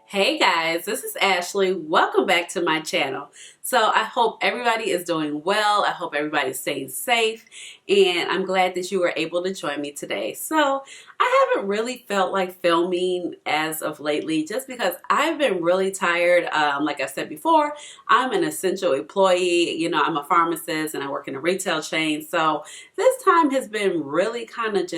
Hey guys, this is Ashley. Welcome back to my channel. So I hope everybody is doing well. I hope everybody's staying safe, and I'm glad that you were able to join me today. So I haven't really felt like filming as of lately just because I've been really tired. Like I said before, I'm an essential employee. You know, I'm a pharmacist and I work in a retail chain. So this time has been really kind of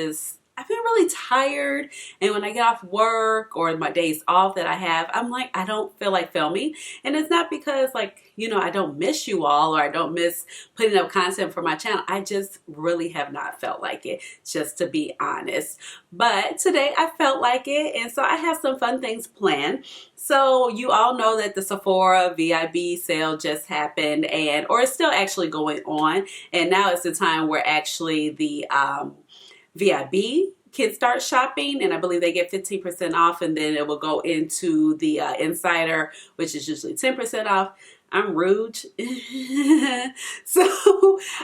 I've been really tired, and when I get off work or my days off that I have, I'm like, I don't feel like filming. And it's not because, like, you know, I don't miss you all or I don't miss putting up content for my channel. I just really have not felt like it, just to be honest. But today I felt like it, and so I have some fun things planned. So you all know that the Sephora VIB sale just happened, or it's still actually going on, and now it's the time where actually the VIB kids start shopping, and I believe they get 15% off, and then it will go into the Insider, which is usually 10% off. I'm rude. So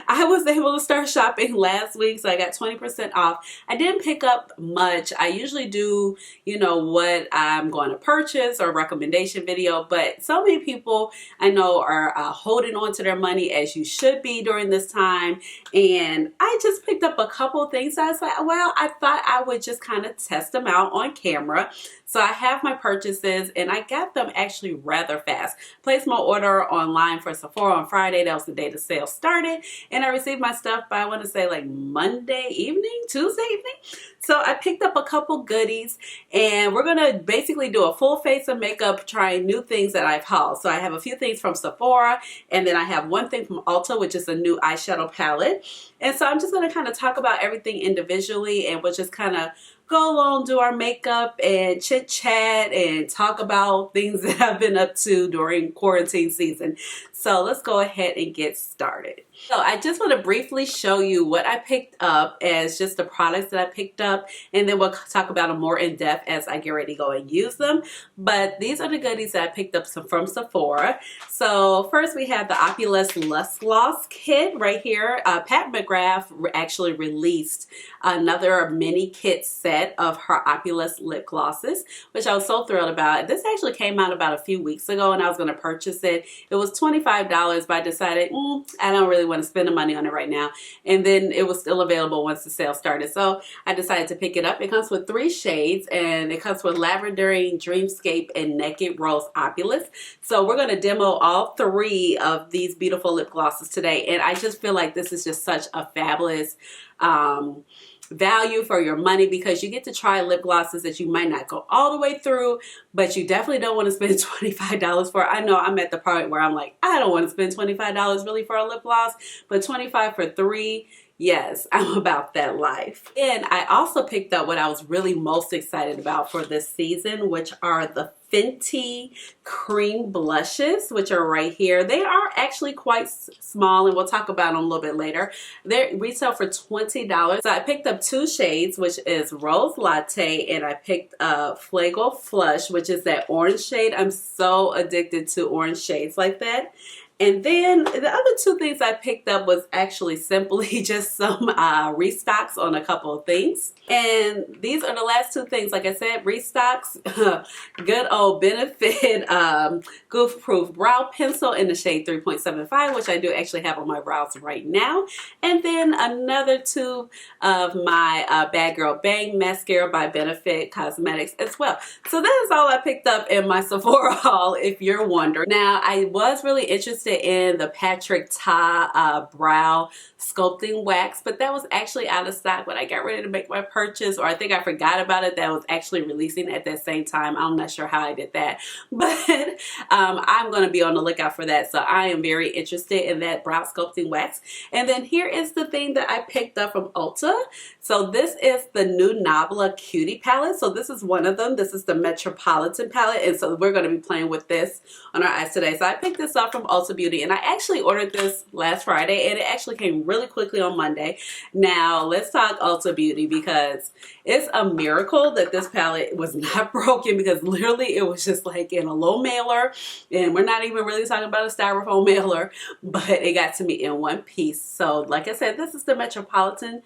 I was able to start shopping last week, so I got 20% off. I didn't pick up much. I usually do, you know, what I'm going to purchase or recommendation video, but so many people I know are holding on to their money, as you should be during this time. And I just picked up a couple of things. I was like, well, I thought I would just kind of test them out on camera. So I have my purchases, and I got them actually rather fast. Placed my order online for Sephora on Friday. That was the day the sale started, and I received my stuff by, I want to say, like Monday evening, Tuesday evening. So I picked up a couple goodies, and we're going to basically do a full face of makeup trying new things that I've hauled. So I have a few things from Sephora, and then I have one thing from Ulta, which is a new eyeshadow palette. And so I'm just going to kind of talk about everything individually, and we'll just kind of go along, do our makeup and chit chat and talk about things that I've been up to during quarantine season. So let's go ahead and get started. So I just want to briefly show you what I picked up as just the products that I picked up, and then we'll talk about them more in depth as I get ready to go and use them. But these are the goodies that I picked up from Sephora. So first we have the OpuLust Lust Gloss Kit right here. Pat McGrath actually released another mini kit set of her OpuLust lip glosses, which I was so thrilled about. This actually came out about a few weeks ago, and I was going to purchase it. It was $25, but I decided I don't really want to spend the money on it right now. And then it was still available once the sale started, so I decided to pick it up. It comes with 3 shades, and it comes with Lavendering, Dreamscape, and Naked Rose OpuLust. So we're going to demo all 3 of these beautiful lip glosses today, and I just feel like this is just such a fabulous value for your money, because you get to try lip glosses that you might not go all the way through, but you definitely don't want to spend $25 for. I know I'm at the point where I'm like, I don't want to spend $25 really for a lip gloss, but $25 for 3, yes, I'm about that life. And I also picked up what I was really most excited about for this season, which are the Fenty cream blushes, which are right here. They are actually quite small, and we'll talk about them a little bit later. They retail for $20. So I picked up 2 shades, which is Rose Latte, and I picked up Fuego Flush, which is that orange shade. I'm so addicted to orange shades like that. And then the other 2 things I picked up was actually simply just some restocks on a couple of things. And these are the last 2 things. Like I said, restocks, good old Benefit Goof Proof Brow Pencil in the shade 3.75, which I do actually have on my brows right now. And then another tube of my Bad Girl Bang Mascara by Benefit Cosmetics as well. So that is all I picked up in my Sephora haul, if you're wondering. Now, I was really interested in the Patrick Ta brow sculpting wax, but that was actually out of stock when I got ready to make my purchase, or I think I forgot about it. That was actually releasing at that same time. I'm not sure how I did that, but I'm going to be on the lookout for that. So I am very interested in that brow sculpting wax. And then here is the thing that I picked up from Ulta. So this is the new Nabla Cutie palette. So this is one of them. This is the Metropolitan palette, and so we're going to be playing with this on our eyes today. So I picked this up from Ulta Beauty, and I actually ordered this last Friday, and it actually came really quickly on Monday. Now let's talk Ulta Beauty, because it's a miracle that this palette was not broken, because literally it was just like in a low mailer, and we're not even really talking about a styrofoam mailer, but it got to me in one piece. So like I said, this is the Metropolitan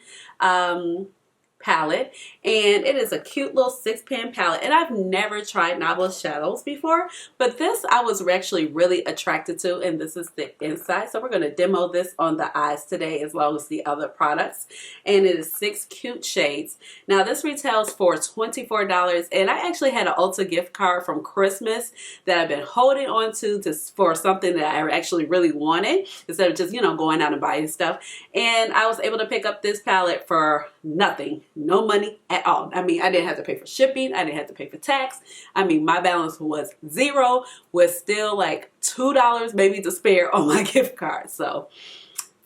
palette, and it is a cute little 6-pan palette. And I've never tried Nabla shadows before, but this I was actually really attracted to, and this is the inside. So we're going to demo this on the eyes today as well as the other products, and it is 6 cute shades. Now this retails for $24, and I actually had an Ulta gift card from Christmas that I've been holding on to for something that I actually really wanted instead of just, you know, going out and buying stuff. And I was able to pick up this palette for nothing. No money at all. I mean, I didn't have to pay for shipping. I didn't have to pay for tax. I mean, my balance was zero, with still like $2 maybe to spare on my gift card. So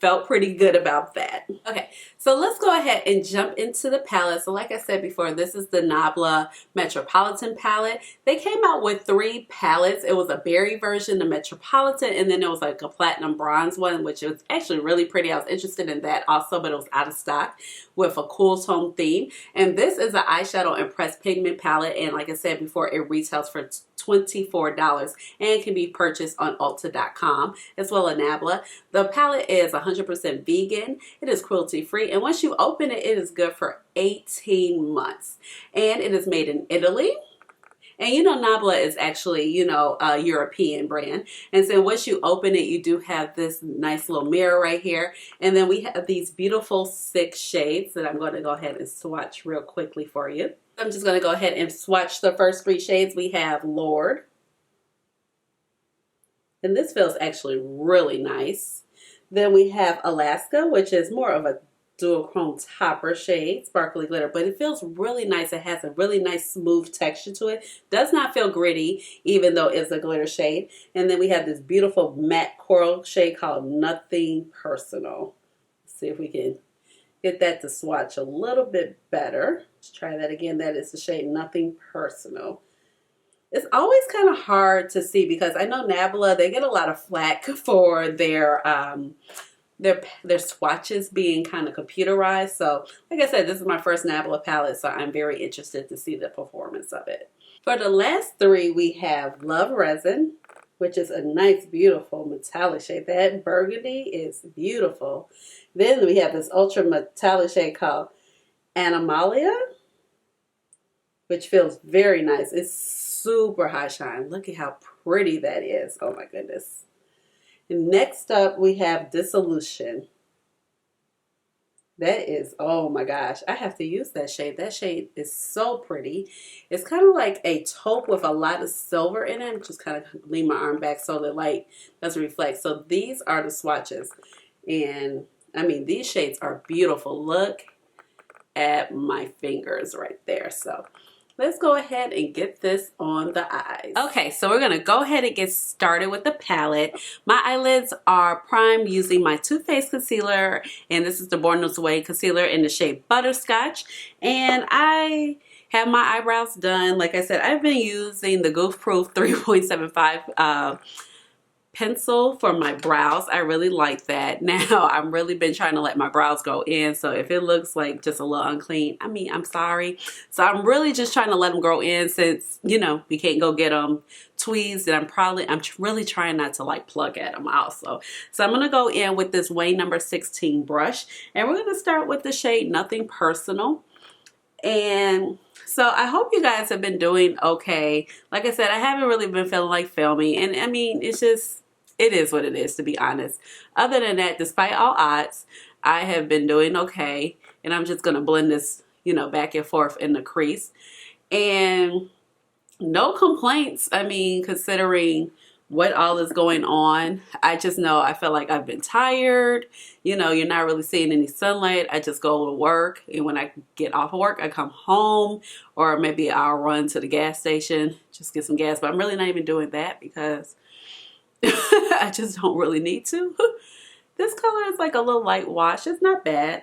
felt pretty good about that. Okay, so let's go ahead and jump into the palette. So like I said before, this is the Nabla Metropolitan palette. They came out with 3 palettes. It was a berry version, the Metropolitan, and then there was like a platinum bronze one, which was actually really pretty. I was interested in that also, but it was out of stock, with a cool tone theme. And this is an eyeshadow and pressed pigment palette, and like I said before, it retails for $24 and can be purchased on Ulta.com as well as Nabla. The palette is 100% vegan. It is cruelty free, and once you open it, it is good for 18 months. And it is made in Italy. And you know, Nabla is actually, you know, a European brand. And so once you open it, you do have this nice little mirror right here. And then we have these beautiful 6 shades that I'm going to go ahead and swatch real quickly for you. I'm just going to go ahead and swatch the first 3 shades. We have Lord. And this feels actually really nice. Then we have Alaska, which is more of a dual chrome topper shade, sparkly glitter, but it feels really nice. It has a really nice smooth texture to it. Does not feel gritty, even though it's a glitter shade. And then we have this beautiful matte coral shade called Nothing Personal. Let's see if we can get that to swatch a little bit better. Let's try that again. That is the shade Nothing Personal. It's always kind of hard to see because I know Nabla, they get a lot of flack for their swatches being kind of computerized. So like I said, this is my first Nabla palette, so I'm very interested to see the performance of it. For the last 3, we have Love Resin, which is a nice, beautiful metallic shade. That burgundy is beautiful. Then we have this ultra metallic shade called Animalia, which feels very nice. It's super high shine. Look at how pretty that is. Oh my goodness. And next up, we have Dissolution. That is, oh my gosh, I have to use that shade. That shade is so pretty. It's kind of like a taupe with a lot of silver in it. I'm just kind of lean my arm back so the light doesn't reflect. So these are the swatches. And I mean, these shades are beautiful. Look at my fingers right there. So let's go ahead and get this on the eyes. Okay, so we're gonna go ahead and get started with the palette. My eyelids are primed using my Too Faced concealer, and this is the Born This Way concealer in the shade Butterscotch. And I have my eyebrows done. Like I said, I've been using the Goof Proof 3.75 pencil for my brows. I really like that. Now, I've really been trying to let my brows go in, so if it looks like just a little unclean, I mean, I'm sorry. So I'm really just trying to let them grow in since, you know, we can't go get them tweezed, and I'm really trying not to like plug at them also. So I'm going to go in with this Wayne number 16 brush, and we're going to start with the shade Nothing Personal. And so I hope you guys have been doing okay. Like I said, I haven't really been feeling like filming, and I mean, it's just, it is what it is, to be honest. Other than that, despite all odds, I have been doing okay. And I'm just going to blend this, you know, back and forth in the crease. And no complaints. I mean, considering what all is going on, I just know I feel like I've been tired. You know, you're not really seeing any sunlight. I just go to work, and when I get off of work, I come home, or maybe I'll run to the gas station, just get some gas. But I'm really not even doing that because I just don't really need to. This color is like a little light wash. It's not bad.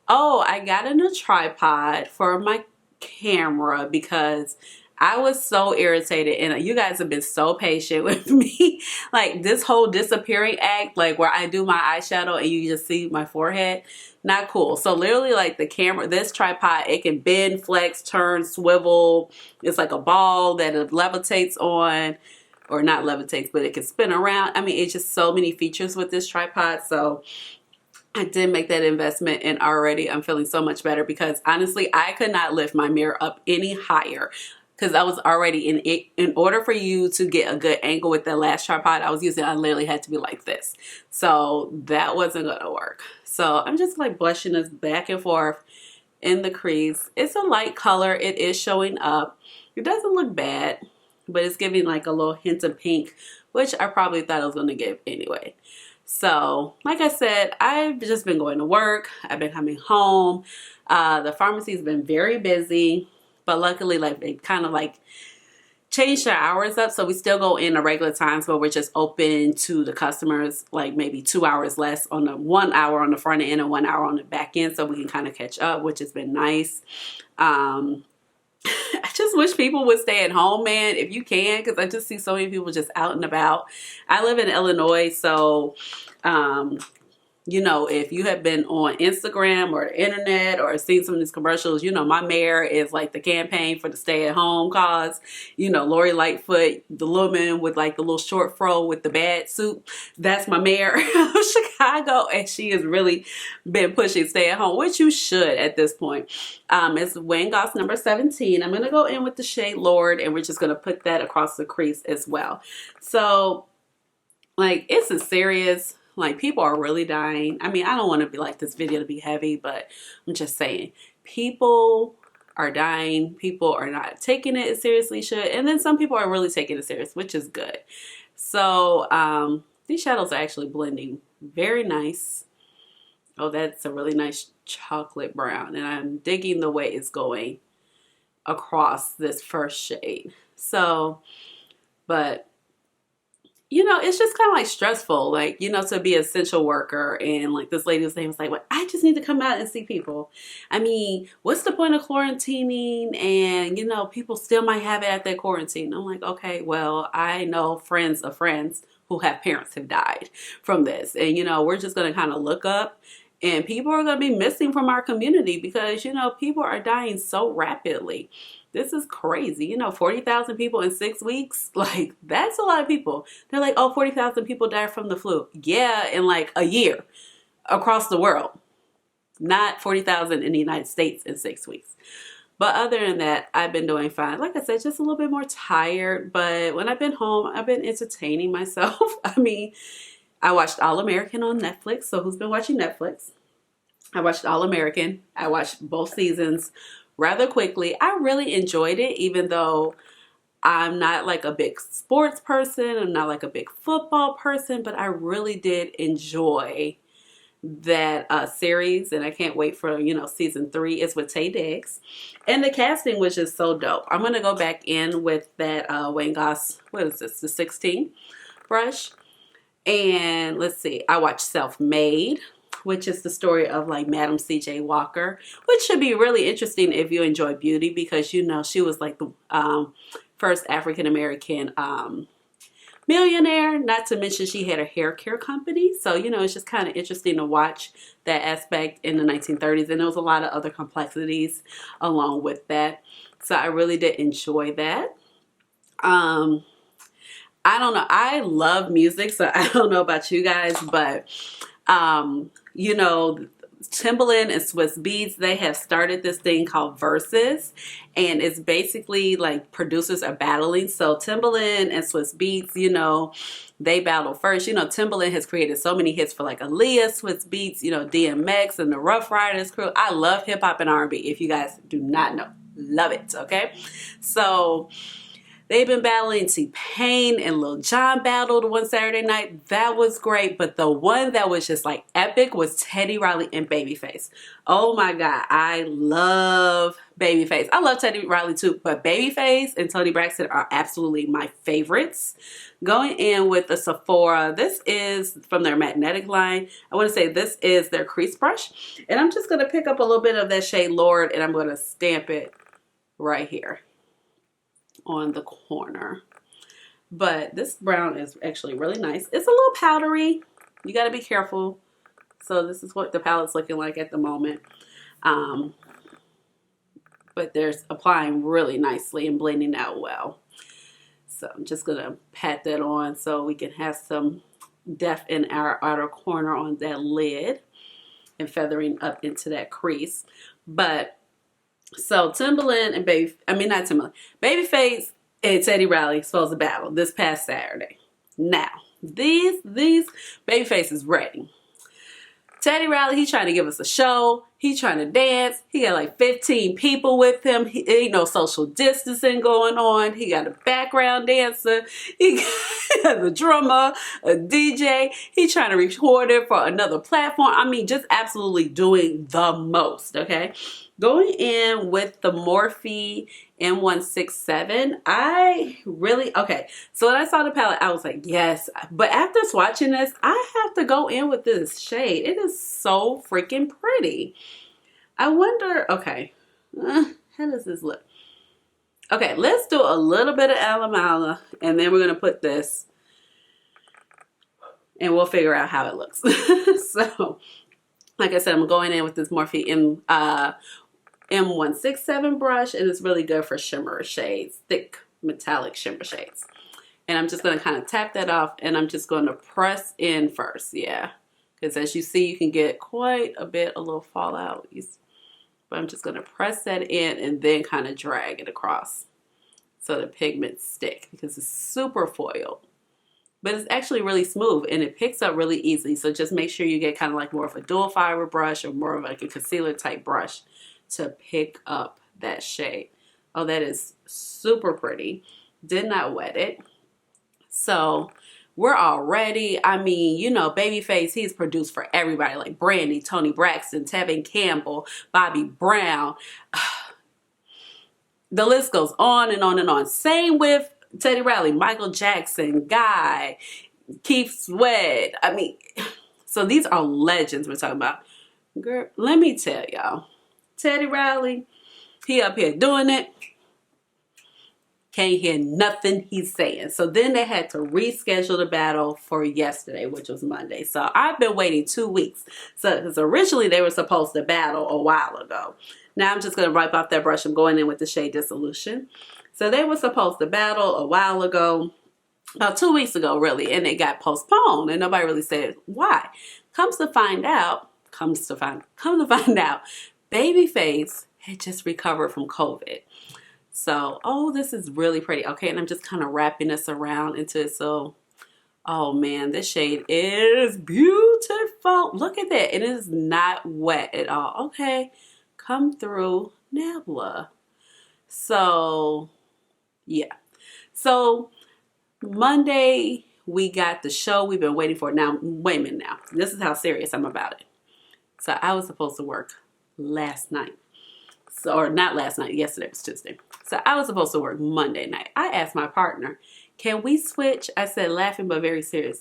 Oh, I got a new tripod for my camera because I was so irritated, and you guys have been so patient with me. Like this whole disappearing act, like where I do my eyeshadow and you just see my forehead, not cool. So literally, like the camera, this tripod, it can bend, flex, turn, swivel. It's like a ball that it levitates on. Or not levitates, but it can spin around. I mean, it's just so many features with this tripod. So I did make that investment, and already I'm feeling so much better because honestly, I could not lift my mirror up any higher because I was already in order for you to get a good angle with that last tripod I was using, I literally had to be like this. So that wasn't gonna work. So I'm just like blushing this back and forth in the crease. It's a light color. It is showing up. It doesn't look bad, but it's giving like a little hint of pink, which I probably thought I was gonna give anyway. So like I said, I've just been going to work. I've been coming home. The pharmacy's been very busy, but luckily like they kind of like changed our hours up. So we still go in the regular times, but we're just open to the customers like maybe 2 hours less on the 1 hour on the front end and 1 hour on the back end. So we can kind of catch up, which has been nice. I just wish people would stay at home, man, if you can, because I just see so many people just out and about. I live in Illinois, so you know, if you have been on Instagram or the internet or seen some of these commercials, you know, my mayor is like the campaign for the stay-at-home cause. You know, Lori Lightfoot, the woman with like the little short fro with the bad suit, that's my mayor of Chicago, and she has really been pushing stay-at-home, which you should at this point. It's Van Gogh's number 17. I'm going to go in with the shade Lord, and we're just going to put that across the crease as well. So, like, it's a serious... Like, people are really dying. I mean, I don't want to be like this video to be heavy, but I'm just saying, people are dying. People are not taking it as seriously as should. And then some people are really taking it serious, which is good. So, these shadows are actually blending very nice. Oh, that's a really nice chocolate brown. And I'm digging the way it's going across this first shade. So, but... you know, it's just kind of like stressful, like, you know, to be an essential worker. And like this lady was saying, was like, well, I just need to come out and see people. I mean, what's the point of quarantining? And, you know, people still might have it at their quarantine. I'm like, okay, well, I know friends of friends who have parents have died from this. And, you know, we're just going to kind of look up, and people are going to be missing from our community because, you know, people are dying so rapidly. This is crazy. You know, 40,000 people in 6 weeks. Like, that's a lot of people. They're like, oh, 40,000 people died from the flu. Yeah, in like a year across the world. Not 40,000 in the United States in 6 weeks. But other than that, I've been doing fine. Like I said, just a little bit more tired. But when I've been home, I've been entertaining myself. I mean, I watched All American on Netflix. So who's been watching Netflix? I watched All American. I watched both seasons rather quickly. I really enjoyed it, even though I'm not like a big sports person. I'm not like a big football person, but I really did enjoy that series, and I can't wait for, you know, season 3. It's with Taye Diggs, and the casting was just so dope. I'm gonna go back in with that Van Gogh's, what is this, the 16 brush, and let's see, I watched Self-Made, which is the story of like Madam C.J. Walker, which should be really interesting if you enjoy beauty, because, you know, she was like the first African-American millionaire, not to mention she had a hair care company. So, you know, it's just kind of interesting to watch that aspect in the 1930s. And there was a lot of other complexities along with that. So I really did enjoy that. I don't know. I love music, so I don't know about you guys, but you know, Timbaland and Swiss Beats, they have started this thing called Versus, and it's basically like producers are battling. So Timbaland and Swiss Beats, you know, they battle first. You know, Timbaland has created so many hits for like Aaliyah, Swiss Beats, you know, DMX and the Rough Riders crew. I love hip hop and R&B, if you guys do not know. Love it, okay? So they've been battling. T-Pain and Lil Jon battled one Saturday night. That was great. But the one that was just like epic was Teddy Riley and Babyface. Oh my God. I love Babyface. I love Teddy Riley too. But Babyface and Toni Braxton are absolutely my favorites. Going in with the Sephora. This is from their magnetic line. I want to say this is their crease brush. And I'm just going to pick up a little bit of that shade Lord, and I'm going to stamp it right here on the corner. But this brown is actually really nice. It's a little powdery. You got to be careful. So this is what the palette's looking like at the moment. But there's applying really nicely and blending out well. So I'm just going to pat that on so we can have some depth in our outer corner on that lid. and feathering up into that crease. But so Timberland and Babyface and Teddy Riley supposed to battle this past Saturday. Now, these Babyface is ready. Teddy Riley, he's trying to give us a show. He's trying to dance. He got like 15 people with him. He ain't no social distancing going on. He got a background dancer. He got a drummer, a DJ. He's trying to record it for another platform. I mean, just absolutely doing the most, okay? Going in with the Morphe M167, okay, so when I saw the palette, I was like, yes. But after swatching this, I have to go in with this shade. It is so freaking pretty. I wonder, okay, how does this look? Okay, let's do a little bit of Alamala, and then we're going to put this, and we'll figure out how it looks. So, like I said, I'm going in with this Morphe M167 brush, and it's really good for shimmer shades, thick metallic shimmer shades. And I'm just going to kind of tap that off, and I'm just going to press in first, yeah. Because as you see, you can get quite a little fallout. But I'm just going to press that in and then kind of drag it across so the pigments stick, because it's super foiled. But it's actually really smooth, and it picks up really easily. So just make sure you get kind of like more of a dual fiber brush or more of like a concealer type brush to pick up that shade. Oh, that is super pretty. Did not wet it. So we're all ready. I mean, you know, Babyface, he's produced for everybody like Brandy, Toni Braxton, Tevin Campbell, Bobby Brown. The list goes on and on and on. Same with Teddy Riley, Michael Jackson, Guy, Keith Sweat. I mean, so these are legends we're talking about. Girl, let me tell y'all. Teddy Riley, he up here doing it. Can't hear nothing he's saying. So then they had to reschedule the battle for yesterday, which was Monday. So I've been waiting 2 weeks. So because originally they were supposed to battle a while ago. Now I'm just going to wipe off that brush. I'm going in with the shade Dissolution. So they were supposed to battle a while ago, about 2 weeks ago really, and it got postponed and nobody really said why. Come to find out, Babyface had just recovered from COVID. So, oh, this is really pretty. Okay, and I'm just kind of wrapping this around into it. So, oh man, this shade is beautiful. Look at that. It is not wet at all. Okay, come through Nabla. So, yeah. So, Monday, we got the show we've been waiting for. Now, wait a minute now. This is how serious I'm about it. So, I was supposed to work last night. So, or not last night, yesterday was Tuesday. So I was supposed to work Monday night. I asked my partner, can we switch? I said, laughing but very serious.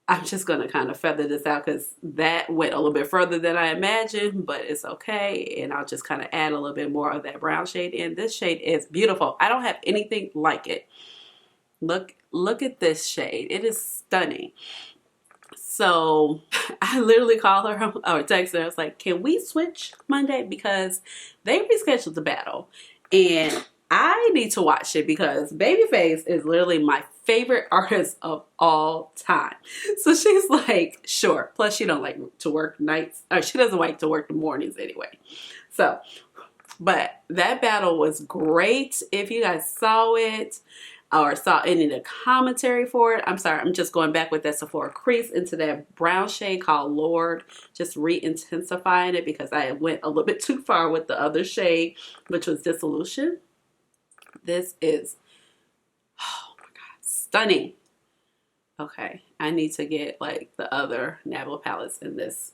I'm just going to kind of feather this out because that went a little bit further than I imagined, but it's okay. And I'll just kind of add a little bit more of that brown shade in. This shade is beautiful. I don't have anything like it. Look at this shade. It is stunning. So I literally called her or texted her. I was like, can we switch Monday? Because they rescheduled the battle. And I need to watch it because Babyface is literally my favorite artist of all time. So she's like, sure. Plus she don't like to work nights. Or she doesn't like to work the mornings anyway. So, but that battle was great. If you guys saw it or saw any of the commentary for it, I'm sorry, I'm just going back with that Sephora crease into that brown shade called Lord, just re-intensifying it because I went a little bit too far with the other shade, which was Dissolution. This is, oh my God, stunning. Okay, I need to get like the other Nabla palettes in this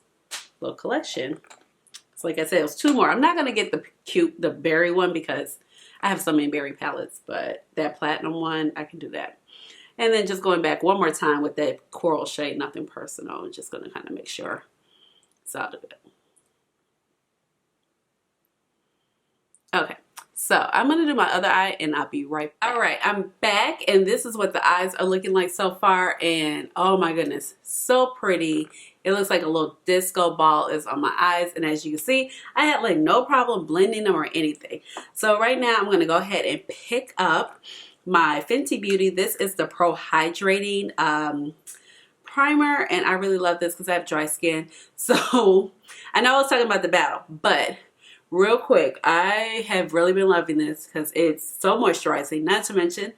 little collection. So like I said, it was 2 more. I'm not going to get the berry one because I have so many berry palettes, but that platinum one, I can do that. And then just going back one more time with that coral shade, nothing personal. I'm just going to kind of make sure it's out of it. Okay, so I'm going to do my other eye and I'll be right back. All right, I'm back and this is what the eyes are looking like so far. And oh my goodness, so pretty. It looks like a little disco ball is on my eyes. And as you can see, I had like no problem blending them or anything. So right now I'm going to go ahead and pick up my Fenty Beauty. This is the Pro Hydrating primer, and I really love this because I have dry skin. So I know I was talking about the battle, but real quick, I have really been loving this because it's so moisturizing. Not to mention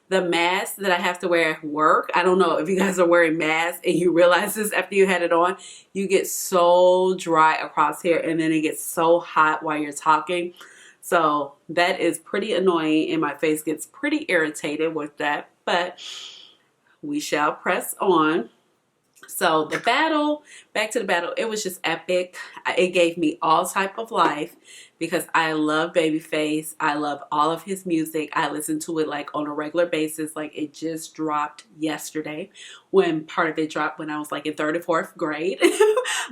the mask that I have to wear at work. I don't know if you guys are wearing masks and you realize this after you had it on. You get so dry across here, and then it gets so hot while you're talking. So that is pretty annoying, and my face gets pretty irritated with that. But we shall press on. So the battle, back to the battle, it was just epic. It gave me all type of life because I love Babyface. I love all of his music. I listen to it like on a regular basis. Like it just dropped yesterday, when part of it dropped when I was like in 3rd or 4th grade.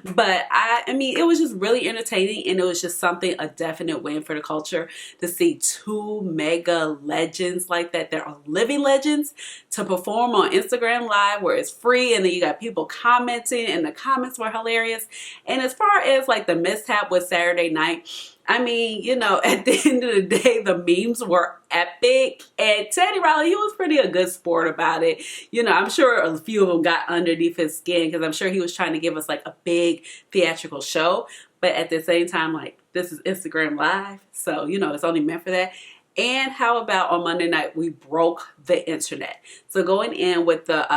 But I mean, it was just really entertaining, and it was just something, a definite win for the culture to see 2 mega legends like that are living legends to perform on Instagram Live where it's free, and then you got people commenting, and the comments were hilarious. And as far as like the mishap with Saturday night, I mean, you know, at the end of the day, the memes were epic. And Teddy Riley, he was pretty a good sport about it. You know, I'm sure a few of them got underneath his skin because I'm sure he was trying to give us like a big theatrical show. But at the same time, like, this is Instagram Live. So, you know, it's only meant for that. And how about on Monday night, we broke the internet. So going in with the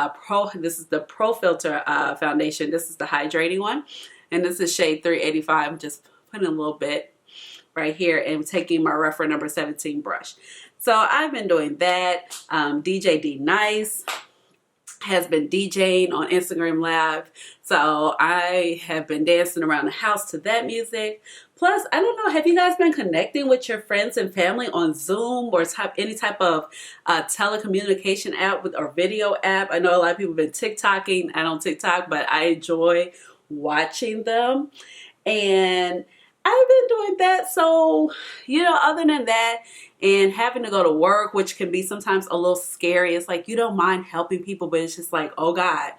this is the Profilt'r foundation. This is the hydrating one. And this is shade 385. I'm just putting a little bit right here and taking my reference number 17 brush. So I've been doing that. DJ D Nice has been DJing on Instagram Live. So I have been dancing around the house to that music. Plus, I don't know, have you guys been connecting with your friends and family on Zoom or any type of telecommunication app or video app? I know a lot of people have been TikToking. I don't TikTok, but I enjoy watching them. And I've been doing that. So, you know, other than that, and having to go to work, which can be sometimes a little scary. It's like you don't mind helping people, but it's just like, oh God,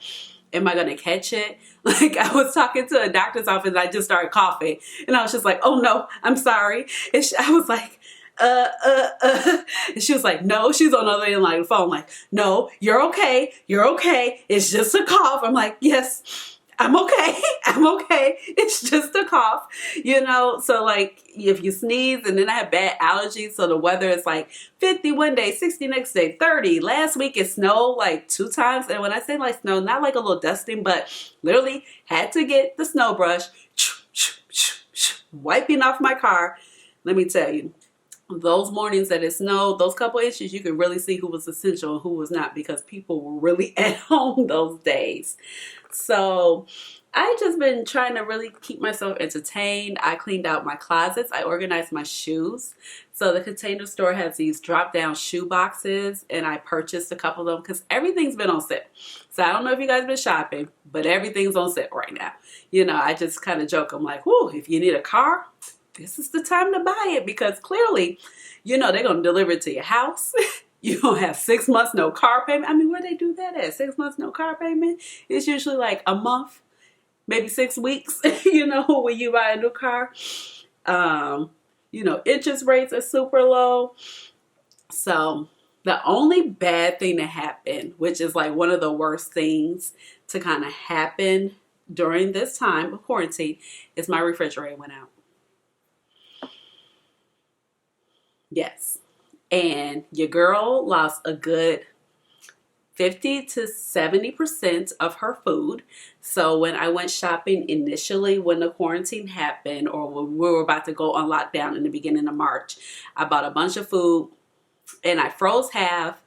am I going to catch it? Like I was talking to a doctor's office and I just started coughing. And I was just like, oh no, I'm sorry. And I was like, and she was like, no, she's on the other end of the phone. Like, no, you're okay. You're okay. It's just a cough. I'm like, yes. I'm okay. I'm okay. It's just a cough, you know? So like if you sneeze, and then I have bad allergies. So the weather is like 50 one day, 60 next day, 30. Last week it snowed like 2 times. And when I say like snow, not like a little dusting, but literally had to get the snow brush, wiping off my car. Let me tell you, those mornings that it snowed, those couple inches, you could really see who was essential and who was not, because people were really at home those days. So I just been trying to really keep myself entertained. I cleaned out my closets. I organized my shoes. So the Container Store has these drop down shoe boxes, and I purchased a couple of them because everything's been on sale. So I don't know if you guys been shopping, but everything's on sale right now. You know, I just kind of joke. I'm like, whoo, if you need a car, this is the time to buy it, because clearly, you know, they're going to deliver it to your house. You don't have 6 months, no car payment. I mean, where they do that at? 6 months, no car payment? It's usually like a month, maybe 6 weeks, you know, when you buy a new car. You know, interest rates are super low. So the only bad thing that happened, which is like one of the worst things to kind of happen during this time of quarantine, is my refrigerator went out. Yes. And your girl lost a good 50 to 70% of her food. So when I went shopping initially, when the quarantine happened, or when we were about to go on lockdown in the beginning of March, I bought a bunch of food and I froze half,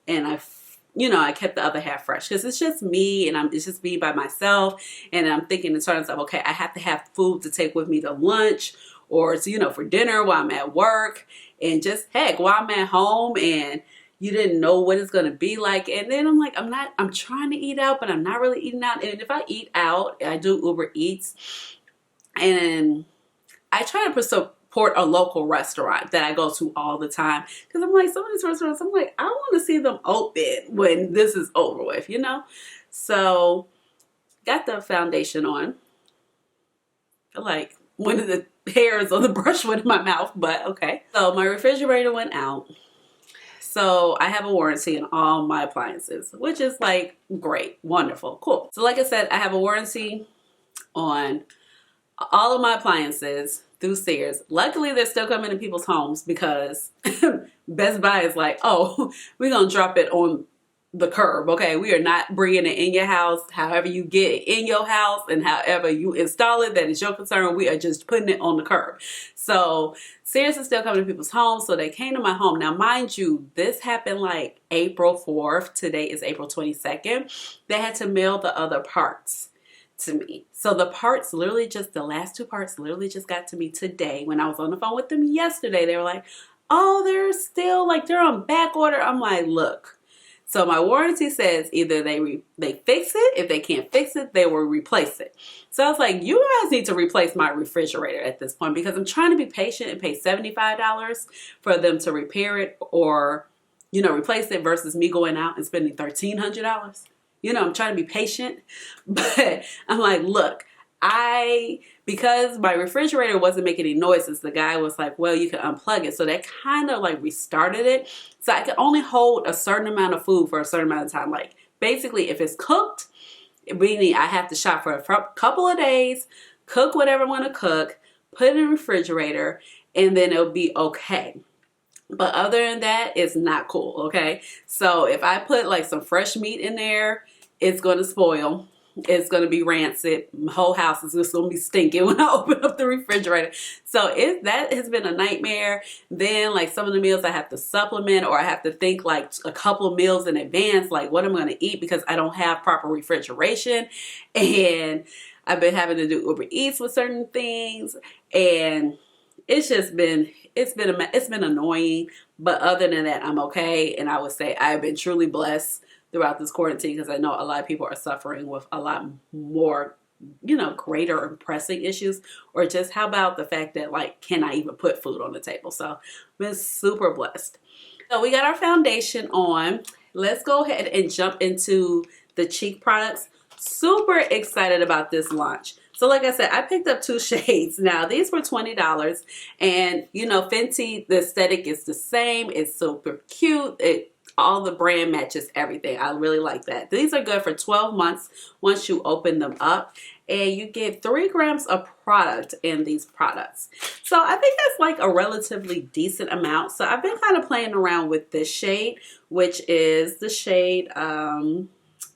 and I kept the other half fresh because it's just me, and it's just me by myself. And I'm thinking in terms of, okay, I have to have food to take with me to lunch, or it's, you know, for dinner while I'm at work, and just heck, while I'm at home, and you didn't know what it's going to be like. And then I'm like, I'm trying to eat out, but I'm not really eating out. And if I eat out, I do Uber Eats, and I try to support a local restaurant that I go to all the time. Because I'm like, some of these restaurants, I'm like, I want to see them open when this is over with, you know? So got the foundation on. I feel like one of the hairs on the brush went in my mouth, but okay. So my refrigerator went out. So I have a warranty on all my appliances, which is like great, wonderful, cool. So like I said, I have a warranty on all of my appliances through Sears. Luckily, they're still coming to people's homes because Best Buy is like, oh, we're going to drop it on the curb, okay? We are not bringing it in your house. However you get it in your house and however you install it, that is your concern. We are just putting it on the curb. So Sears is still coming to people's homes, so they came to my home. Now, mind you, this happened like April 4th. Today is April 22nd. They had to mail the other parts to me. So the parts literally just, the last two parts literally just got to me today. When I was on the phone with them yesterday, they were like, oh, they're still like, they're on back order. I'm like, look. So my warranty says either they fix it. If they can't fix it, they will replace it. So I was like, you guys need to replace my refrigerator at this point because I'm trying to be patient and pay $75 for them to repair it or, you know, replace it versus me going out and spending $1,300. You know, I'm trying to be patient, but I'm like, look, because my refrigerator wasn't making any noises, the guy was like, well, you can unplug it. So that kind of like restarted it. So I could only hold a certain amount of food for a certain amount of time. Like basically if it's cooked, meaning I have to shop for a couple of days, cook whatever I want to cook, put it in the refrigerator, and then it'll be okay. But other than that, it's not cool, okay? So if I put like some fresh meat in there, it's going to spoil. It's going to be rancid. My whole house is just going to be stinking when I open up the refrigerator. So that has been a nightmare. Then like some of the meals I have to supplement or I have to think like a couple of meals in advance, like what I'm going to eat because I don't have proper refrigeration. And I've been having to do Uber Eats with certain things. And it's just been, it's been annoying. But other than that, I'm okay. And I would say I've been truly blessed throughout this quarantine because I know a lot of people are suffering with a lot more, you know, greater and pressing issues, or just how about the fact that like, can I even put food on the table? So I've been super blessed. So we got our foundation on. Let's go ahead and jump into the cheek products. Super excited about this launch. So like I said, I picked up 2 shades. Now, these were $20. And, you know, Fenty, the aesthetic is the same. It's super cute. All the brand matches everything. I really like that. These are good for 12 months once you open them up. And you get 3 grams of product in these products. So I think that's like a relatively decent amount. So I've been kind of playing around with this shade, which is the shade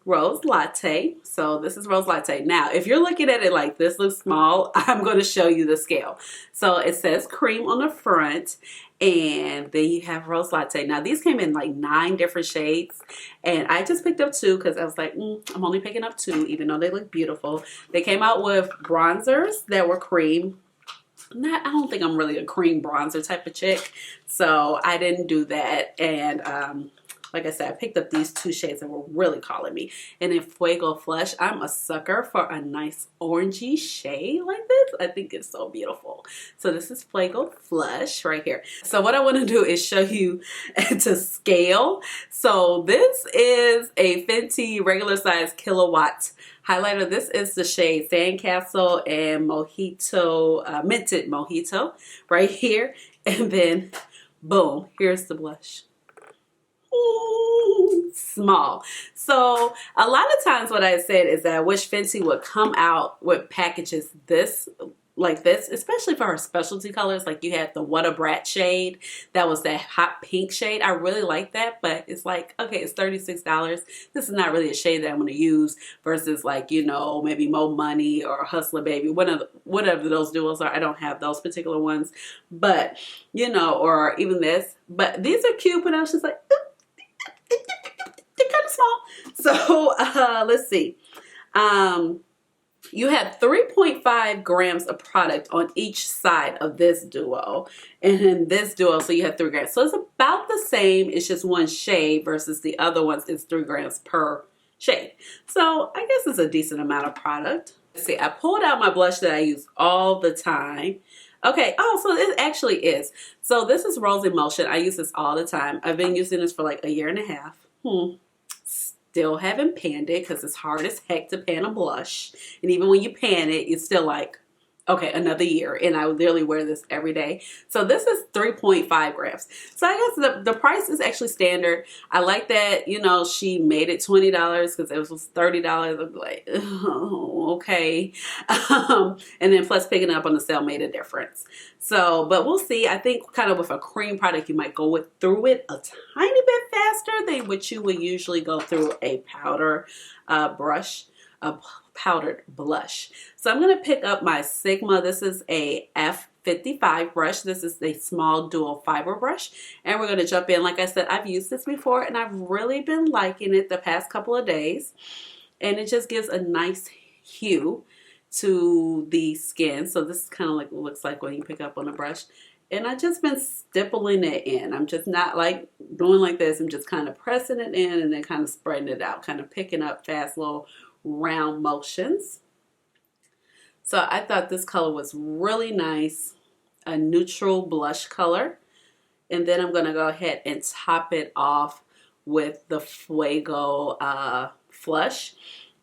Rose Latte. So this is Rose Latte. Now, if you're looking at it like this looks small, I'm going to show you the scale. So it says cream on the front, and then you have Rose Latte. Now, these came in like 9 different shades, and I just picked up 2 because I was like, I'm only picking up 2, even though they look beautiful. They came out with bronzers that were cream. I don't think I'm really a cream bronzer type of chick, so I didn't do that. And like I said, I picked up these 2 shades that were really calling me. And in Fuego Flush, I'm a sucker for a nice orangey shade like this. I think it's so beautiful. So this is Fuego Flush right here. So what I want to do is show you to scale. So this is a Fenty regular size kilowatt highlighter. This is the shade Sandcastle and Mojito, Minted Mojito right here. And then boom, here's the blush. Small. So a lot of times what I said is that I wish Fenty would come out with packages like this, especially for her specialty colors. Like you had the What a Brat shade, that was that hot pink shade. I really like that, but it's like, okay, it's $36. This is not really a shade that I'm going to use versus like, you know, maybe Mo Money or Hustler Baby, whatever those duos are. I don't have those particular ones, but you know, or even this. But these are cute, but I was just like, they're kind of small. So let's see. You have 3.5 grams of product on each side of this duo. And in this duo, so you have 3 grams. So it's about the same. It's just 1 shade versus the other ones is 3 grams per shade. So I guess it's a decent amount of product. Let's see, I pulled out my blush that I use all the time. Okay, oh, so it actually is. So this is Rose Emotion. I use this all the time. I've been using this for like a year and a half. Still haven't panned it because it's hard as heck to pan a blush. And even when you pan it, it's still like, okay, another year, and I literally wear this every day. So this is 3.5 grams. So I guess the price is actually standard. I like that, you know, she made it $20 because it was $30. I'd be like, oh, okay. And then plus picking it up on the sale made a difference. So, but we'll see. I think kind of with a cream product, you might go through it a tiny bit faster than what you would usually go through a powder brush. A powdered blush. So I'm going to pick up my Sigma. This is a F55 brush. This is a small dual fiber brush. And we're going to jump in. Like I said, I've used this before and I've really been liking it the past couple of days. And it just gives a nice hue to the skin. So this is kind of like what it looks like when you pick up on a brush. And I've just been stippling it in. I'm just not like doing like this. I'm just kind of pressing it in and then kind of spreading it out, kind of picking up fast little round motions. So I thought this color was really nice, a neutral blush color. And then I'm going to go ahead and top it off with the Fuego Flush.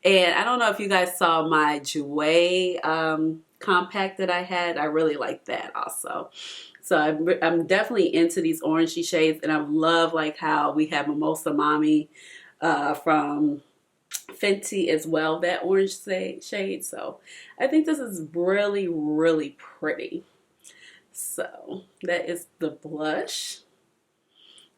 And I don't know if you guys saw my Jouer compact that I had. I really like that also. So I'm definitely into these orangey shades, and I love like how we have Mimosa Mommy from Fenty as well, that orange shade. So I think this is really, really pretty. So that is the blush.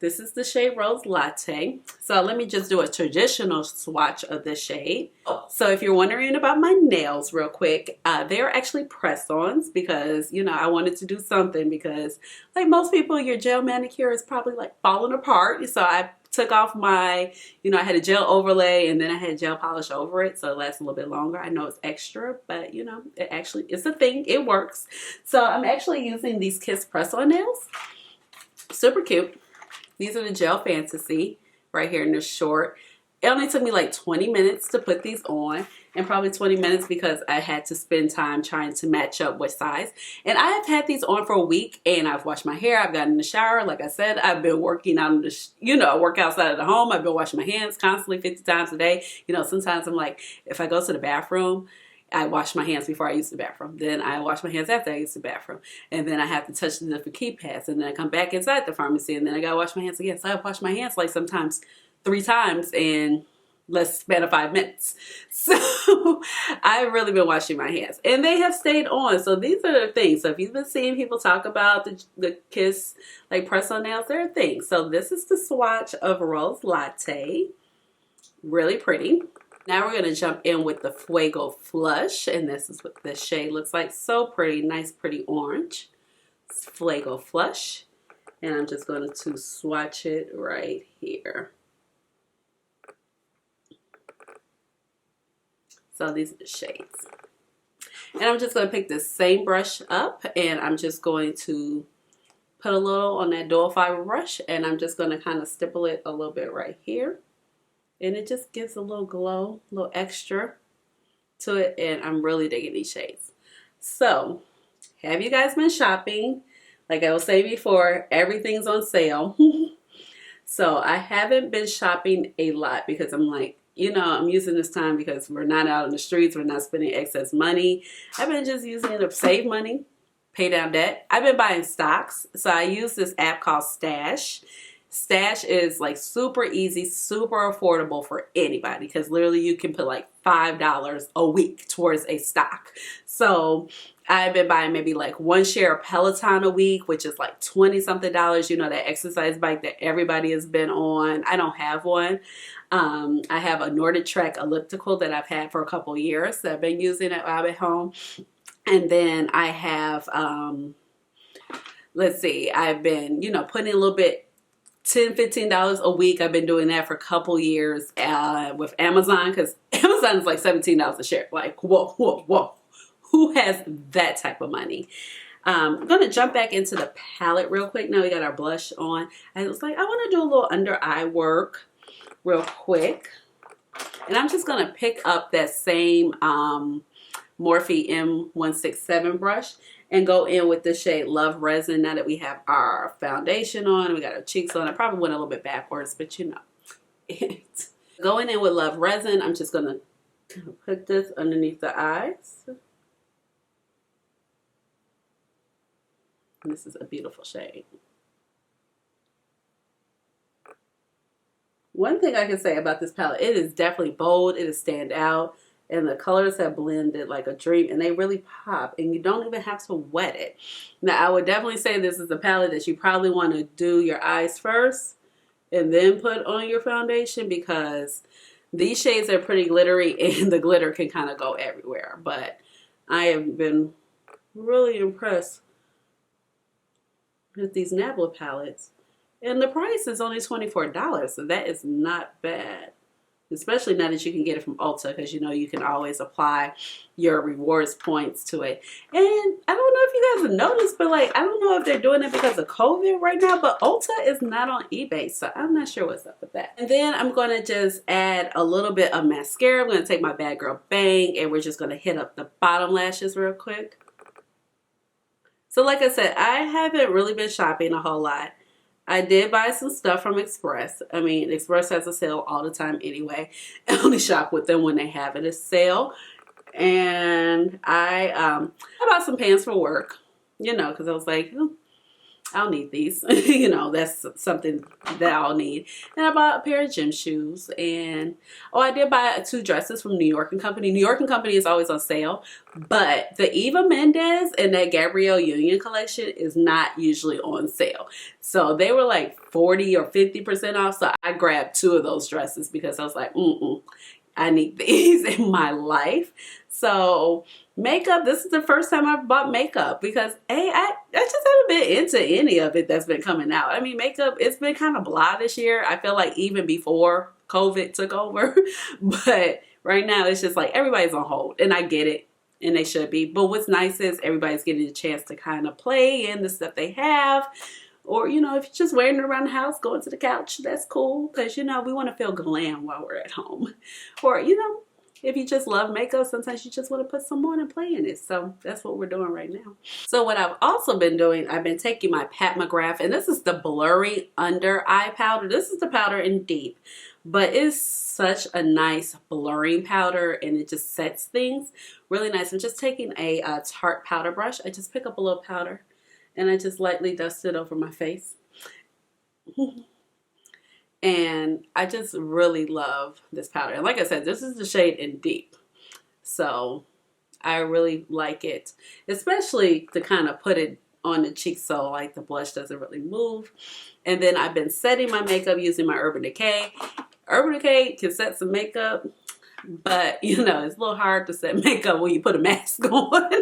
This is the shade Rose Latte. So let me just do a traditional swatch of this shade. So if you're wondering about my nails real quick, they're actually press-ons because, you know, I wanted to do something because like most people, your gel manicure is probably like falling apart. So I took off my, you know, I had a gel overlay and then I had gel polish over it. So it lasts a little bit longer. I know it's extra, but you know, it's a thing. It works. So I'm actually using these Kiss press-on nails. Super cute. These are the Gel Fantasy right here, and they're short. It only took me like 20 minutes to put these on, and probably 20 minutes because I had to spend time trying to match up what size. And I have had these on for a week, and I've washed my hair. I've gotten in the shower. Like I said, I've been working out in the, you know, work outside of the home. I've been washing my hands constantly 50 times a day. You know, sometimes I'm like, if I go to the bathroom, I wash my hands before I use the bathroom. Then I wash my hands after I use the bathroom. And then I have to touch the different keypads. And then I come back inside the pharmacy and then I gotta wash my hands again. So I wash my hands like sometimes 3 times in less span of 5 minutes. So I've really been washing my hands. And they have stayed on. So these are the things. So if you've been seeing people talk about the Kiss like press-on nails, they're a thing. So this is the swatch of Rose Latte. Really pretty. Now we're going to jump in with the Fuego Flush, and this is what this shade looks like. So pretty, nice pretty orange. It's Fuego Flush, and I'm just going to swatch it right here. So these are the shades. And I'm just going to pick this same brush up, and I'm just going to put a little on that dual fiber brush, and I'm just going to kind of stipple it a little bit right here. And it just gives a little glow, a little extra to it. And I'm really digging these shades. So, have you guys been shopping? Like I was saying before, everything's on sale. So, I haven't been shopping a lot because I'm like, you know, I'm using this time because we're not out in the streets. We're not spending excess money. I've been just using it to save money, pay down debt. I've been buying stocks. So, I use this app called Stash. Stash is like super easy, super affordable for anybody because literally you can put like $5 a week towards a stock. So I've been buying maybe like 1 share of Peloton a week, which is like 20 something dollars. You know, that exercise bike that everybody has been on. I don't have one. I have a Nordic Trek elliptical that I've had for a couple years that I've been using it while I'm at home. And then I have, let's see, I've been, you know, putting in a little bit, $10, $15 a week. I've been doing that for a couple years with Amazon because Amazon is like $17 a share. Like, whoa, whoa, whoa. Who has that type of money? I'm going to jump back into the palette real quick. Now we got our blush on. I was like, I want to do a little under eye work real quick. And I'm just going to pick up that same Morphe M167 brush and go in with the shade Love Resin. Now that we have our foundation on, we got our cheeks on. I probably went a little bit backwards, but you know. Going in with Love Resin, I'm just going to put this underneath the eyes. And this is a beautiful shade. One thing I can say about this palette, it is definitely bold, it is stand out, and the colors have blended like a dream, and they really pop, and you don't even have to wet it. Now, I would definitely say this is a palette that you probably want to do your eyes first and then put on your foundation, because these shades are pretty glittery and the glitter can kind of go everywhere. But I have been really impressed with these Nabla palettes. And the price is only $24, so that is not bad. Especially now that you can get it from Ulta, because you know you can always apply your rewards points to it. And I don't know if you guys have noticed, but like, I don't know if they're doing it because of COVID right now, but Ulta is not on Ebates, so I'm not sure what's up with that. And then I'm going to just add a little bit of mascara. I'm going to take my Bad Girl Bang, and we're just going to hit up the bottom lashes real quick. So like I said, I haven't really been shopping a whole lot. I did buy some stuff from Express. I mean, Express has a sale all the time anyway. I only shop with them when they have it, a sale. And I bought some pants for work, you know, because I was like, oh, I'll need these. You know, that's something that I'll need. And I bought a pair of gym shoes. And, oh, I did buy 2 dresses from New York & Company. New York & Company is always on sale. But the Eva Mendes and that Gabrielle Union collection is not usually on sale. So they were like 40 or 50% off. So I grabbed 2 of those dresses because I was like, I need these in my life. So makeup, this is the first time I've bought makeup because I just haven't been into any of it that's been coming out. I mean, makeup, it's been kind of blah this year. I feel like even before COVID took over. But right now it's just like everybody's on hold, and I get it, and they should be. But what's nice is everybody's getting a chance to kind of play in the stuff they have. Or, you know, if you're just wearing it around the house, going to the couch, that's cool. Because, you know, we want to feel glam while we're at home. Or, you know, if you just love makeup, sometimes you just want to put some on and play in it. So that's what we're doing right now. So what I've also been doing, I've been taking my Pat McGrath, and this is the Blurry Under Eye Powder. This is the powder in Deep. But it's such a nice blurring powder, and it just sets things really nice. I'm just taking a Tarte powder brush. I just pick up a little powder, and I just lightly dust it over my face. And I just really love this powder. And like I said, this is the shade in Deep. So I really like it, especially to kind of put it on the cheeks so like the blush doesn't really move. And then I've been setting my makeup using my Urban Decay. Urban Decay can set some makeup, but you know, it's a little hard to set makeup when you put a mask on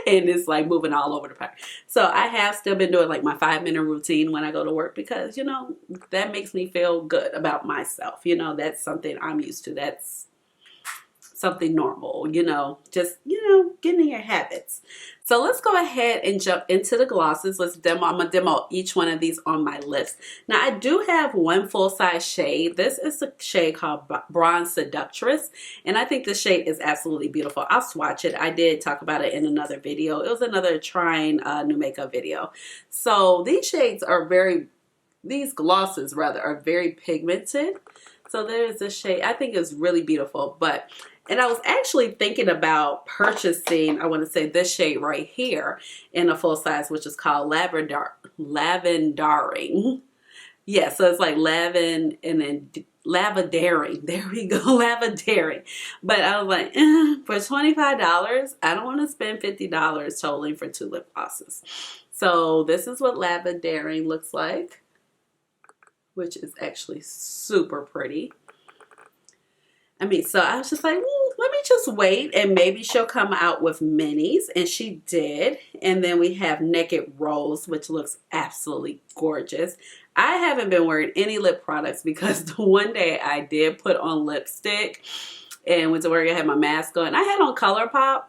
and it's like moving all over the place. So I have still been doing like my 5-minute routine when I go to work because, you know, that makes me feel good about myself. You know, that's something I'm used to. That's something normal, you know, just, you know, getting in your habits. So let's go ahead and jump into the glosses. Let's demo. I'm going to demo each one of these on my lips. Now, I do have one full-size shade. This is a shade called Bronze Seductress, and I think this shade is absolutely beautiful. I'll swatch it. I did talk about it in another video. It was another trying new makeup video. So these shades are these glosses rather, are very pigmented. So there's a shade, I think it's really beautiful, and I was actually thinking about purchasing, I want to say this shade right here in a full size, which is called Lavendering. Yeah, so it's like lavend and then lavendering. There we go, lavendering. But I was like, for $25, I don't want to spend $50 totaling for 2 lip glosses. So this is what lavendering looks like, which is actually super pretty. I mean, so I was just like, let me just wait and maybe she'll come out with minis. And she did. And then we have Naked Rose, which looks absolutely gorgeous. I haven't been wearing any lip products because the one day I did put on lipstick and went to work, I had my mask on. I had on ColourPop.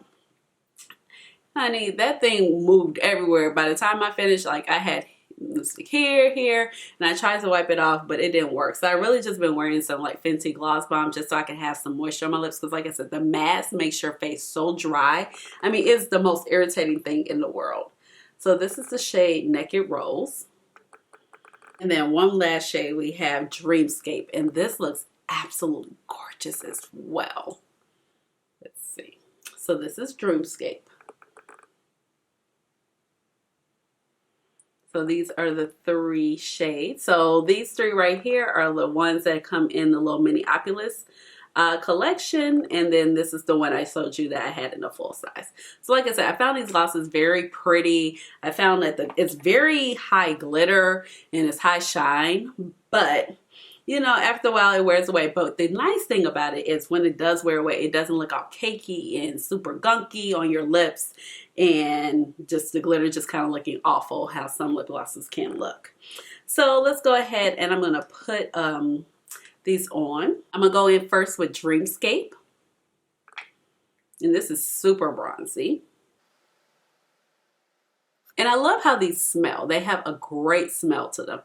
Honey, that thing moved everywhere. By the time I finished, like I had lipstick here, and I tried to wipe it off, but it didn't work. So I really just been wearing some like Fenty Gloss Bomb just so I can have some moisture on my lips, because like I said, the mask makes your face so dry. I mean, it's the most irritating thing in the world. So this is the shade Naked Rose. And then one last shade, we have Dreamscape, and this looks absolutely gorgeous as well. Let's see. So this is Dreamscape. So these are the 3 shades. So these 3 right here are the ones that come in the little mini OpuLust collection, and then this is the one I showed you that I had in the full size. So like I said, I found these glosses very pretty. I found that it's very high glitter and it's high shine, but you know, after a while it wears away. But the nice thing about it is when it does wear away, it doesn't look all cakey and super gunky on your lips, and just the glitter just kind of looking awful, how some lip glosses can look. So let's go ahead and I'm going to put these on. I'm going to go in first with Dreamscape. And this is super bronzy. And I love how these smell. They have a great smell to them.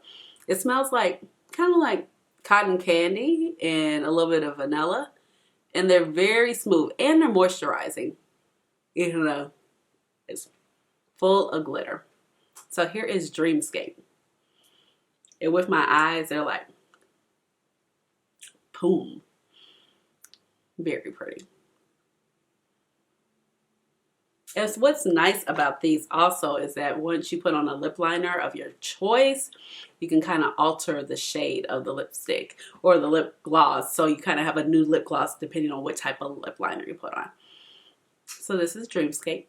It smells like, kind of like cotton candy and a little bit of vanilla. And they're very smooth and they're moisturizing. You know, it's full of glitter. So here is Dreamscape. And with my eyes, they're like, boom. Very pretty. And what's nice about these also is that once you put on a lip liner of your choice, you can kind of alter the shade of the lipstick or the lip gloss. So you kind of have a new lip gloss depending on what type of lip liner you put on. So this is Dreamscape.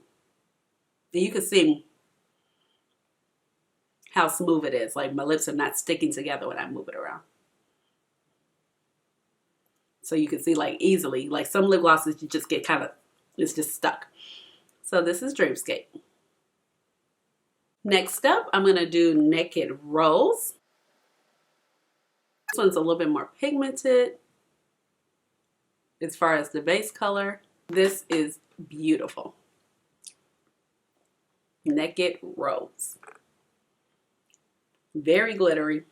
And you can see how smooth it is. Like my lips are not sticking together when I move it around. So you can see like easily, like some lip glosses you just get kind of, it's just stuck. So this is Dreamscape. Next up, I'm going to do Naked Rose. This one's a little bit more pigmented as far as the base color. This is beautiful. Naked Rose. Very glittery.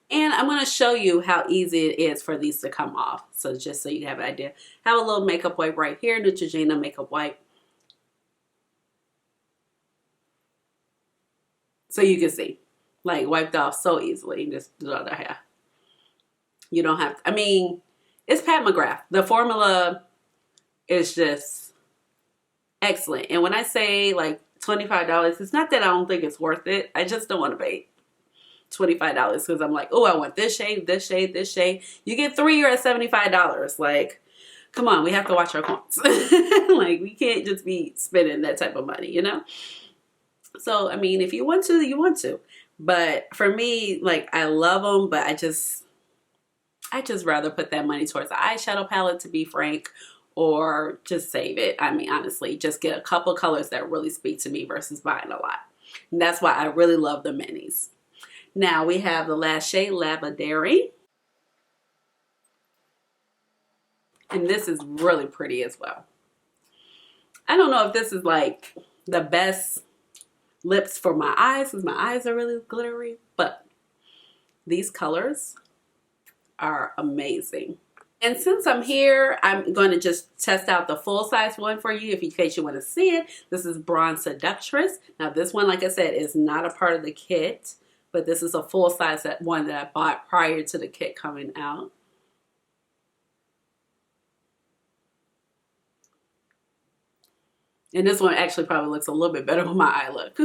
And I'm going to show you how easy it is for these to come off. So just so you have an idea. Have a little makeup wipe right here. Neutrogena makeup wipe. So you can see, like wiped off so easily. Just do the other half. You don't have to, I mean, it's Pat McGrath. The formula is just excellent. And when I say like $25, it's not that I don't think it's worth it. I just don't want to pay $25 because I'm like, oh, I want this shade, this shade, this shade. You get 3, you're at $75. Like, come on, we have to watch our coins. Like, we can't just be spending that type of money, you know? So, I mean, if you want to, you want to. But for me, like, I love them, but I just rather put that money towards the eyeshadow palette, to be frank, or just save it. I mean, honestly, just get a couple colors that really speak to me versus buying a lot. And that's why I really love the minis. Now we have the last shade, Lavender. And this is really pretty as well. I don't know if this is like the best lips for my eyes because my eyes are really glittery, but these colors are amazing. And since I'm here, I'm going to just test out the full size one for you in case you want to see it. This is Bronze Seductress. Now this one, like I said, is not a part of the kit, but this is a full size one that I bought prior to the kit coming out. And this one actually probably looks a little bit better with my eye look.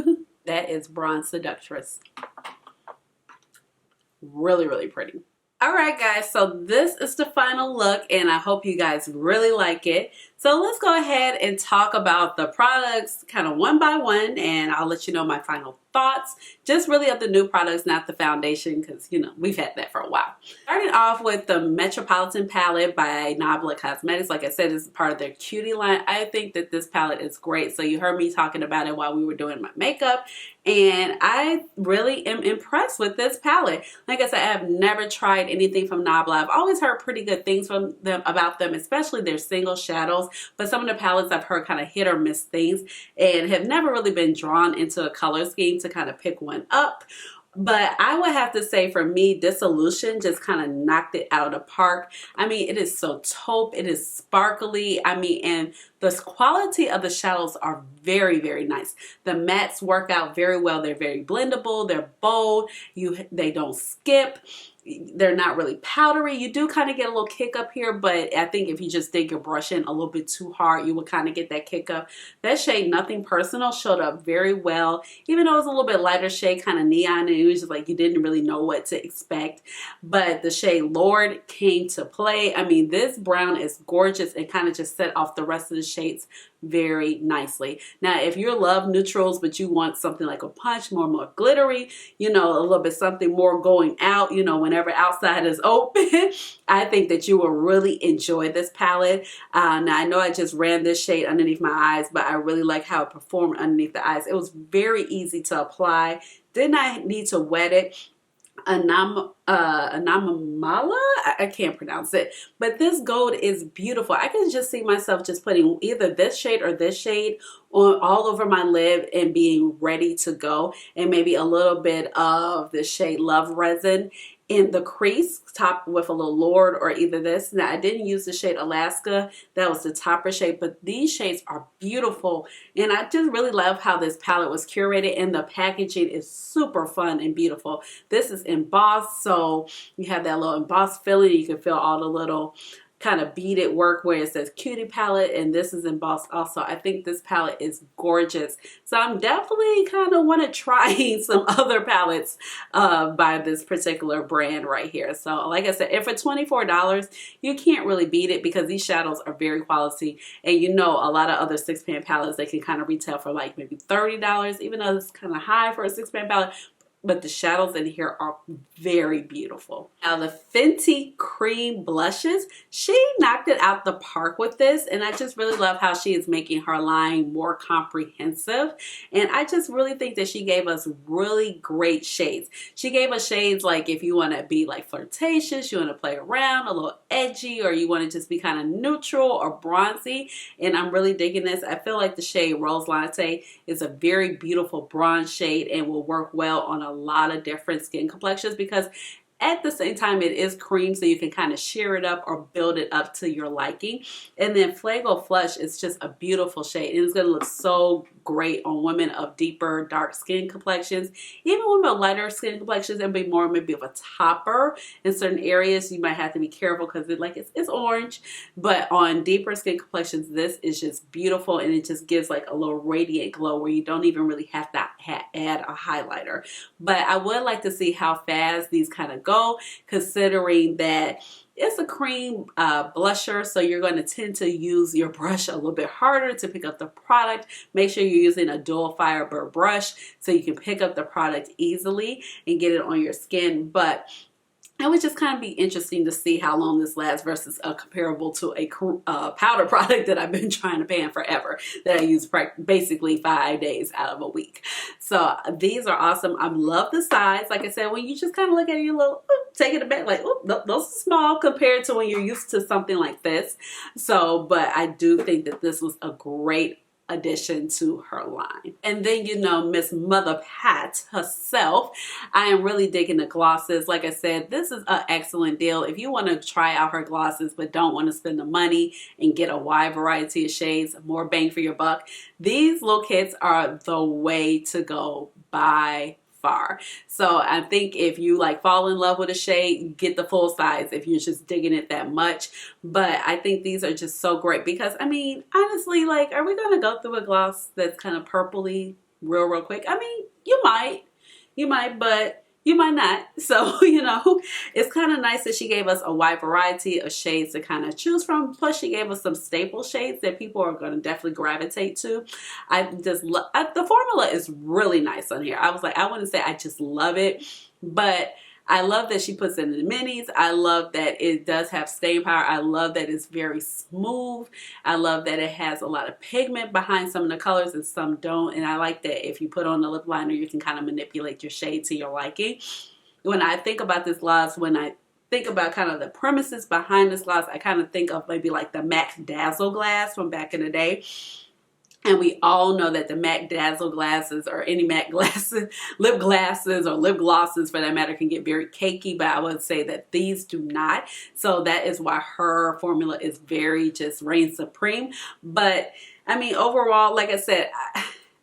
That is Bronze Seductress. Really, really pretty. All right, guys, so this is the final look, and I hope you guys really like it. So let's go ahead and talk about the products kind of one by one, and I'll let you know my final thoughts. Just really of the new products, not the foundation, because, you know, we've had that for a while. Starting off with the Metropolitan Palette by Nabla Cosmetics. Like I said, it's part of their Cutie line. I think that this palette is great. So you heard me talking about it while we were doing my makeup, and I really am impressed with this palette. Like I said, I have never tried anything from Nabla. I've always heard pretty good things from them about them, especially their single shadows. But some of the palettes I've heard kind of hit or miss things and have never really been drawn into a color scheme to kind of pick one up. But I would have to say for me, Dissolution just kind of knocked it out of the park. I mean, it is so taupe. It is sparkly. I mean, and the quality of the shadows are very, very nice. The mattes work out very well. They're very blendable. They're bold. They don't skip. they're not really powdery. You do kind of get a little kick up here, but I think if you just dig your brush in a little bit too hard, you will kind of get that kick up. That shade, Nothing Personal, showed up very well. Even though it was a little bit lighter shade, kind of neon, and it was just like you didn't really know what to expect. But the shade Lord came to play. I mean, this brown is gorgeous and kind of just set off the rest of the shades very nicely. Now, if you love neutrals, but you want something like a punch, more glittery, you know, a little bit something more going out, you know, whenever outside is open, I think that you will really enjoy this palette. Now, I know I just ran this shade underneath my eyes, but I really like how it performed underneath the eyes. It was very easy to apply. Did not need to wet it. Anamala, I can't pronounce it, but this gold is beautiful. I can just see myself just putting either this shade or this shade on all over my lid and being ready to go, and maybe a little bit of the shade Love Resin in the crease, topped with a little Lord or either this. Now, I didn't use the shade Alaska. That was the topper shade, but these shades are beautiful. And I just really love how this palette was curated, and the packaging is super fun and beautiful. This is embossed, so you have that little embossed feeling. You can feel all the little kind of beaded work where it says Cutie palette, and this is embossed also. I think this palette is gorgeous. So I'm definitely kind of want to try some other palettes by this particular brand right here. So like I said, if for $24, you can't really beat it because these shadows are very quality. And you know, a lot of other 6-pan palettes, they can kind of retail for like maybe $30, even though it's kind of high for a 6-pan palette. But the shadows in here are very beautiful. Now the Fenty Cream Blushes, she knocked it out the park with this, and I just really love how she is making her line more comprehensive. And I just really think that she gave us really great shades. She gave us shades like if you want to be like flirtatious, you want to play around, a little edgy, or you want to just be kind of neutral or bronzy. And I'm really digging this. I feel like the shade Rose Latte is a very beautiful bronze shade and will work well on a lot of different skin complexions, because at the same time it is cream, so you can kind of sheer it up or build it up to your liking. And then Fuego Flush is just a beautiful shade, and it's going to look so great on women of deeper dark skin complexions, even women of lighter skin complexions, and be more maybe of a topper in certain areas. You might have to be careful because it's orange, but on deeper skin complexions, this is just beautiful, and it just gives like a little radiant glow where you don't even really have to add a highlighter. But I would like to see how fast these kind of go, considering that it's a cream blusher, so you're going to tend to use your brush a little bit harder to pick up the product. Make sure you're using a dual fiber brush so you can pick up the product easily and get it on your skin. But it would just kind of be interesting to see how long this lasts versus comparable to a powder product that I've been trying to pan forever, that I use basically 5 days out of a week. So these are awesome. I love the size. Like I said, when you just kind of look at it, you little take it back like, those are small compared to when you're used to something like this. So, but I do think that this was a great addition to her line. And then, you know, Miss Mother Pat herself, I am really digging the glosses. Like I said, this is an excellent deal. If you want to try out her glosses but don't want to spend the money and get a wide variety of shades, more bang for your buck, these little kits are the way to go by far. So I think if you like fall in love with a shade, get the full size if you're just digging it that much. But I think these are just so great because, I mean, honestly, like, are we going to go through a gloss that's kind of purpley real quick? I mean, you might, but you might not. So, you know, it's kind of nice that she gave us a wide variety of shades to kind of choose from. Plus, she gave us some staple shades that people are going to definitely gravitate to. I just love, the formula is really nice on here. I was like, I wouldn't say I just love it, but I love that she puts it in the minis. I love that it does have staying power. I love that it's very smooth. I love that it has a lot of pigment behind some of the colors and some don't. And I like that if you put on a lip liner, you can kind of manipulate your shade to your liking. When I think about this gloss, when I think about kind of the premises behind this gloss, I kind of think of maybe like the MAC Dazzle Glass from back in the day. And we all know that the MAC Dazzle glasses, or any MAC glasses, lip glasses or lip glosses for that matter, can get very cakey, but I would say that these do not. So that is why her formula is very just reign supreme. But I mean, overall, like I said,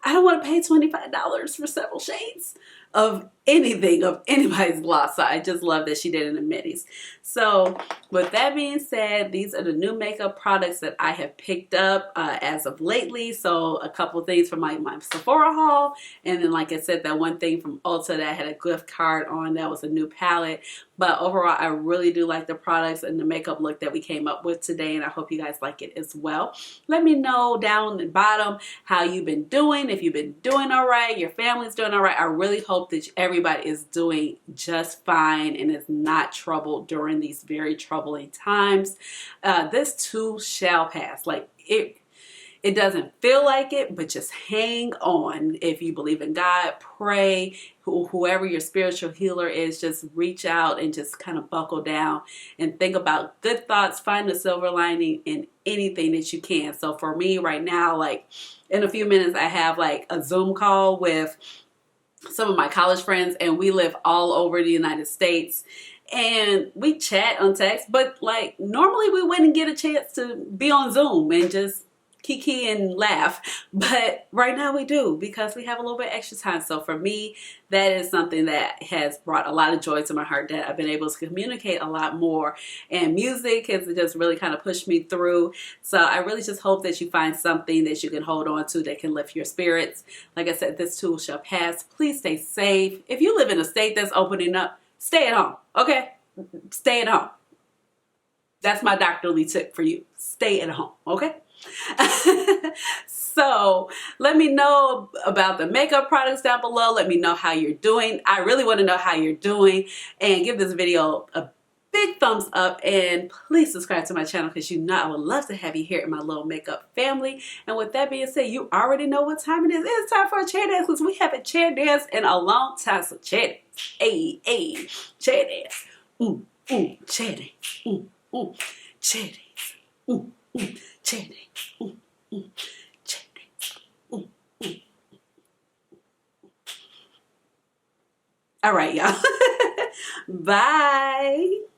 I don't want to pay $25 for several shades of anything of anybody's gloss. So I just love that she did it in minis. So with that being said, these are the new makeup products that I have picked up as of lately. So a couple things from my Sephora haul, and then like I said, that one thing from Ulta that had a gift card on, that was a new palette. But overall, I really do like the products and the makeup look that we came up with today, and I hope you guys like it as well. Let me know down the bottom how you've been doing, if you've been doing all right, your family's doing all right. I really hope that everybody is doing just fine and is not troubled during these very troubling times. This too shall pass. Like it doesn't feel like it, but just hang on. If you believe in God, pray. Whoever your spiritual healer is, just reach out and just kind of buckle down and think about good thoughts. Find the silver lining in anything that you can. So for me right now, like in a few minutes, I have like a Zoom call with some of my college friends, and we live all over the United States. And we chat on text, but like normally we wouldn't get a chance to be on Zoom and just kiki and laugh, but right now we do because we have a little bit extra time. So for me, that is something that has brought a lot of joy to my heart, that I've been able to communicate a lot more, and music has just really kind of pushed me through. So I really just hope that you find something that you can hold on to that can lift your spirits. Like I said, this too shall pass. Please stay safe. If you live in a state that's opening up, stay at home, okay? Stay at home. That's my doctorly tip for you. Stay at home, okay? So let me know about the makeup products down below. Let me know how you're doing. I really want to know how you're doing, and give this video a big thumbs up, and please subscribe to my channel because you know I would love to have you here in my little makeup family. And with that being said, you already know what time it is. It's time for a chair dance because we haven't chair danced in a long time. So chair dance. Hey, hey, chair dance. Chair dance. Chair dance. Chair dance. Chair dance. All right, y'all. Bye.